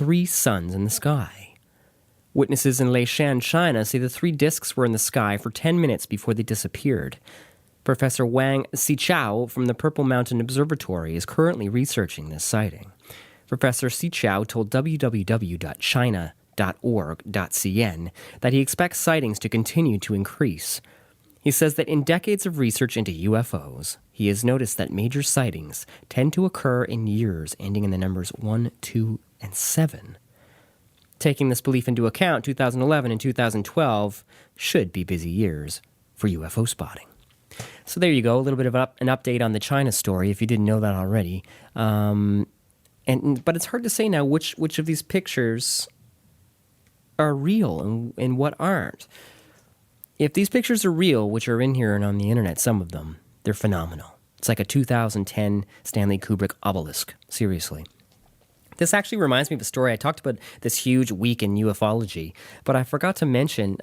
3 suns in the sky. Witnesses in Leishan, China say the 3 disks were in the sky for 10 minutes before they disappeared. Professor Wang Xichao from the Purple Mountain Observatory is currently researching this sighting. Professor Xichao told www.china.org.cn that he expects sightings to continue to increase. He says that in decades of research into UFOs, he has noticed that major sightings tend to occur in years ending in the numbers 1, 2, and 7. Taking this belief into account, 2011 and 2012 should be busy years for UFO spotting. So there you go, a little bit of an update on the China story, if you didn't know that already. But it's hard to say now which of these pictures are real and what aren't. If these pictures are real, which are in here and on the internet, some of them, they're phenomenal. It's like a 2010 Stanley Kubrick obelisk, seriously. This actually reminds me of a story. I talked about this huge week in ufology, but I forgot to mention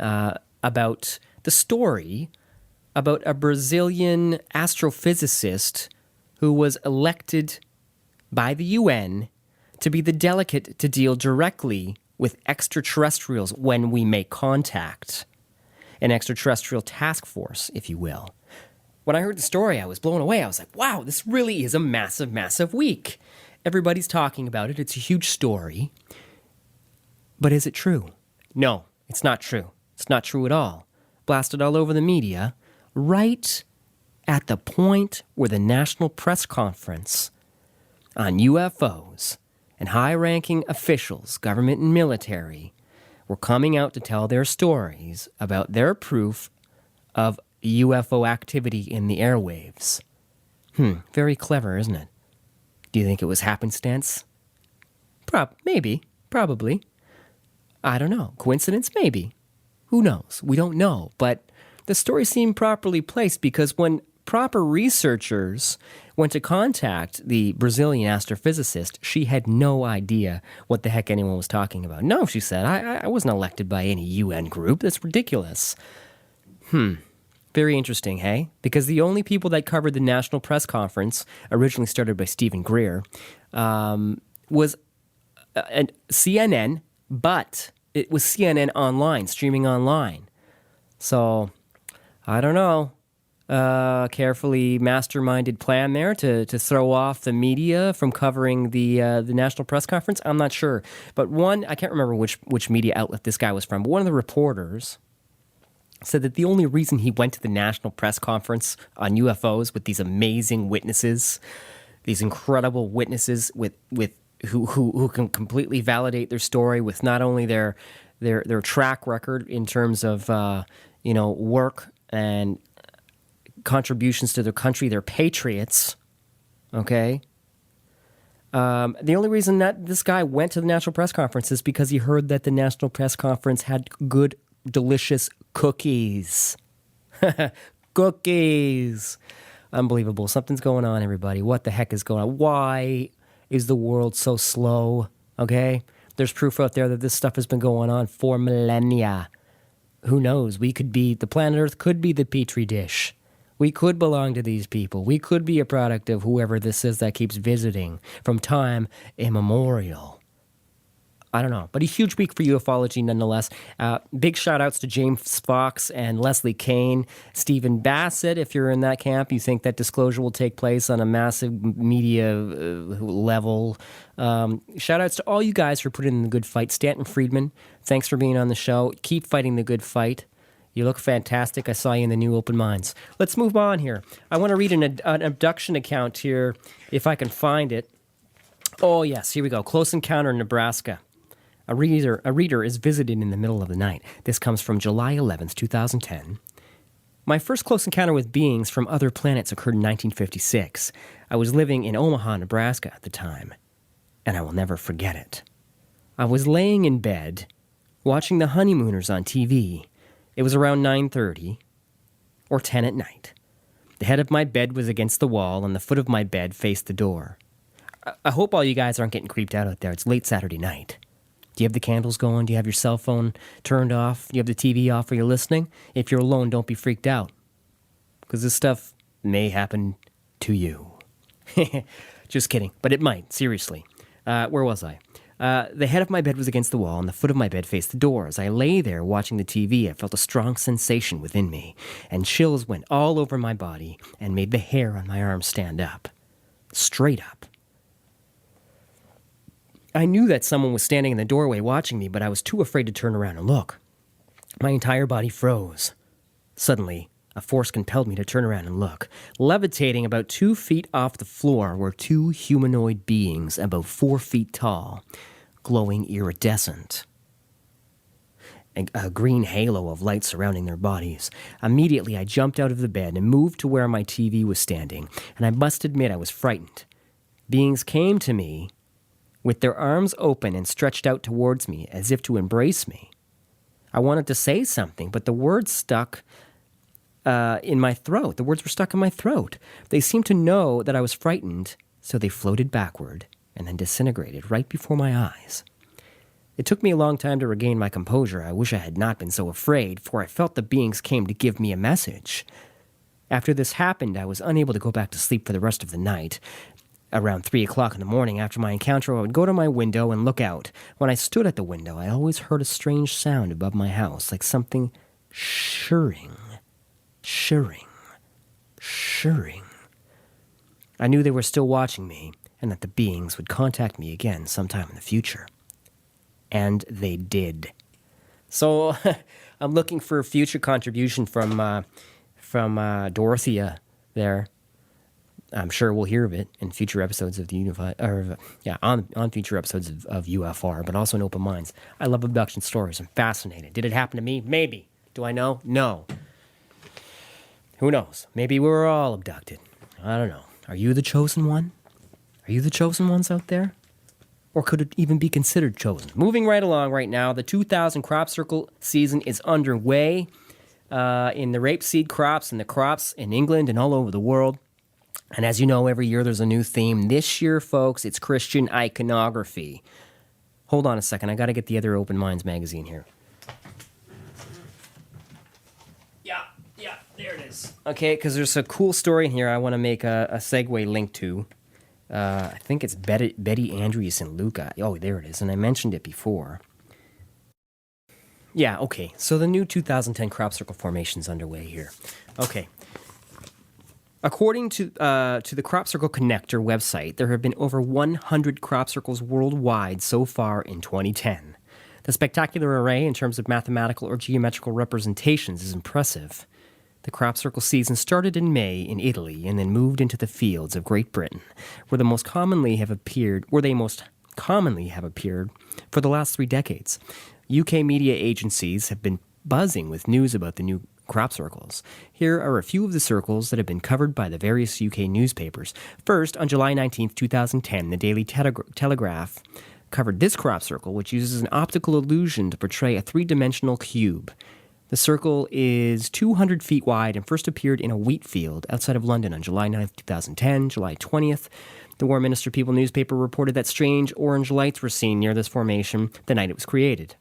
about the story about a Brazilian astrophysicist who was elected by the UN to be the delegate to deal directly with extraterrestrials when we make contact. An extraterrestrial task force, if you will. When I heard the story, I was blown away. I was like, wow, this really is a massive, massive week. Everybody's talking about it. It's a huge story. But is it true? No, it's not true. It's not true at all. Blasted all over the media, right at the point where the National Press Conference on UFOs and high-ranking officials, government and military, were coming out to tell their stories about their proof of UFO activity in the airwaves. Very clever, isn't it? Do you think it was happenstance? Maybe. Probably. I don't know. Coincidence? Maybe. Who knows? We don't know. But the story seemed properly placed because when proper researchers went to contact the Brazilian astrophysicist, she had no idea what the heck anyone was talking about. No, she said, I wasn't elected by any UN group. That's ridiculous. Very interesting, hey? Because the only people that covered the National Press Conference, originally started by Stephen Greer, was CNN, but it was CNN online, streaming online. So, I don't know. Carefully masterminded plan there to throw off the media from covering the National Press Conference? I'm not sure. But I can't remember which media outlet this guy was from, but one of the reporters said that the only reason he went to the National Press Conference on UFOs with these amazing witnesses, these incredible witnesses with who can completely validate their story with not only their track record in terms of work and contributions to their country, they're patriots, okay? The only reason that this guy went to the National Press Conference is because he heard that the National Press Conference had good, delicious cookies. Cookies! Unbelievable. Something's going on, everybody. What the heck is going on? Why is the world so slow, okay? There's proof out there that this stuff has been going on for millennia. Who knows? The planet Earth could be the petri dish. We could belong to these people. We could be a product of whoever this is that keeps visiting from time immemorial. I don't know, but a huge week for ufology nonetheless. Big shout-outs to James Fox and Leslie Kean. Stephen Bassett, if you're in that camp, you think that disclosure will take place on a massive media level. Shout-outs to all you guys for putting in the good fight. Stanton Friedman, thanks for being on the show. Keep fighting the good fight. You look fantastic. I saw you in the new Open Minds. Let's move on here. I want to read an abduction account here, if I can find it. Oh, yes, here we go. Close Encounter in Nebraska. A reader is visited in the middle of the night. This comes from July 11th, 2010. My first close encounter with beings from other planets occurred in 1956. I was living in Omaha, Nebraska at the time, and I will never forget it. I was laying in bed, watching The Honeymooners on TV. It was around 9:30 or 10 at night. The head of my bed was against the wall, and the foot of my bed faced the door. I hope all you guys aren't getting creeped out there. It's late Saturday night. Do you have the candles going? Do you have your cell phone turned off? Do you have the TV off? Are you listening? If you're alone, don't be freaked out, because this stuff may happen to you. Just kidding, but it might, seriously. Where was I? The head of my bed was against the wall, and the foot of my bed faced the door. As I lay there watching the TV, I felt a strong sensation within me, and chills went all over my body and made the hair on my arms stand up. Straight up. I knew that someone was standing in the doorway watching me, but I was too afraid to turn around and look. My entire body froze. Suddenly, a force compelled me to turn around and look. Levitating about 2 feet off the floor were 2 humanoid beings about 4 feet tall, glowing iridescent. A green halo of light surrounding their bodies. Immediately, I jumped out of the bed and moved to where my TV was standing, and I must admit I was frightened. Beings came to me with their arms open and stretched out towards me as if to embrace me. I wanted to say something, but the words stuck in my throat. The words were stuck in my throat. They seemed to know that I was frightened, so they floated backward and then disintegrated right before my eyes. It took me a long time to regain my composure. I wish I had not been so afraid, for I felt the beings came to give me a message. After this happened, I was unable to go back to sleep for the rest of the night. Around 3 o'clock in the morning after my encounter, I would go to my window and look out. When I stood at the window, I always heard a strange sound above my house, like something shirring. I knew they were still watching me, and that the beings would contact me again sometime in the future. And they did. So I'm looking for a future contribution from Dorothea there. I'm sure we'll hear of it in future episodes of the on future episodes of UFR, but also in Open Minds. I love abduction stories. I'm fascinated. Did it happen to me? Maybe. Do I know? No. Who knows? Maybe we were all abducted. I don't know. Are you the chosen one? Are you the chosen ones out there? Or could it even be considered chosen? Moving right along right now, the 2000 crop circle season is underway in the rapeseed crops and the crops in England and all over the world. And as you know, every year there's a new theme. This year, folks, it's Christian iconography. Hold on a second. I got to get the other Open Minds magazine here. Yeah, there it is. Okay, because there's a cool story in here I want to make a segue link to. I think it's Betty Andrews and Luca. Oh, there it is. And I mentioned it before. Yeah, okay. So the new 2010 crop circle formation is underway here. Okay. According to the Crop Circle Connector website, there have been over 100 crop circles worldwide so far in 2010. The spectacular array in terms of mathematical or geometrical representations is impressive. The crop circle season started in May in Italy and then moved into the fields of Great Britain, where they most commonly have appeared for the last 3 decades. UK media agencies have been buzzing with news about the new crop circles. Here are a few of the circles that have been covered by the various UK newspapers. First, on July 19, 2010, the Daily Telegraph covered this crop circle, which uses an optical illusion to portray a 3-dimensional cube. The circle is 200 feet wide and first appeared in a wheat field outside of London on July 9, 2010. July 20th, the War Minister People newspaper reported that strange orange lights were seen near this formation the night it was created.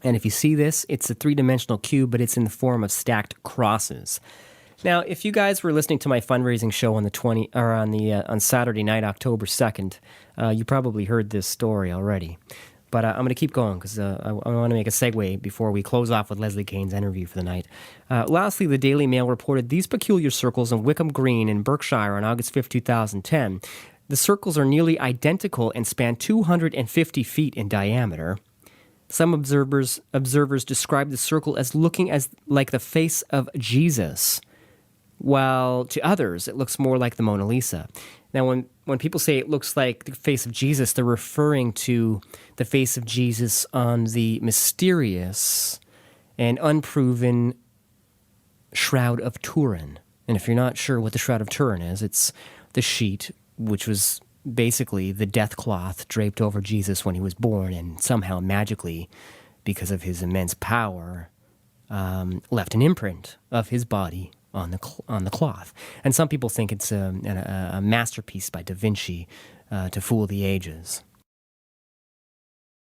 And if you see this, it's a 3-dimensional cube, but it's in the form of stacked crosses. Now, if you guys were listening to my fundraising show on Saturday night, October 2nd, you probably heard this story already. But I'm going to keep going because I want to make a segue before we close off with Leslie Kean's interview for the night. Lastly, the Daily Mail reported these peculiar circles in Wickham Green in Berkshire on August 5, 2010. The circles are nearly identical and span 250 feet in diameter. Some observers describe the circle as looking like the face of Jesus, while to others it looks more like the Mona Lisa. Now, when people say it looks like the face of Jesus, they're referring to the face of Jesus on the mysterious and unproven Shroud of Turin. And if you're not sure what the Shroud of Turin is, it's the sheet which was basically the death cloth draped over Jesus when he was born, and somehow magically, because of his immense power, left an imprint of his body on the cloth. And some people think it's a masterpiece by Da Vinci to fool the ages.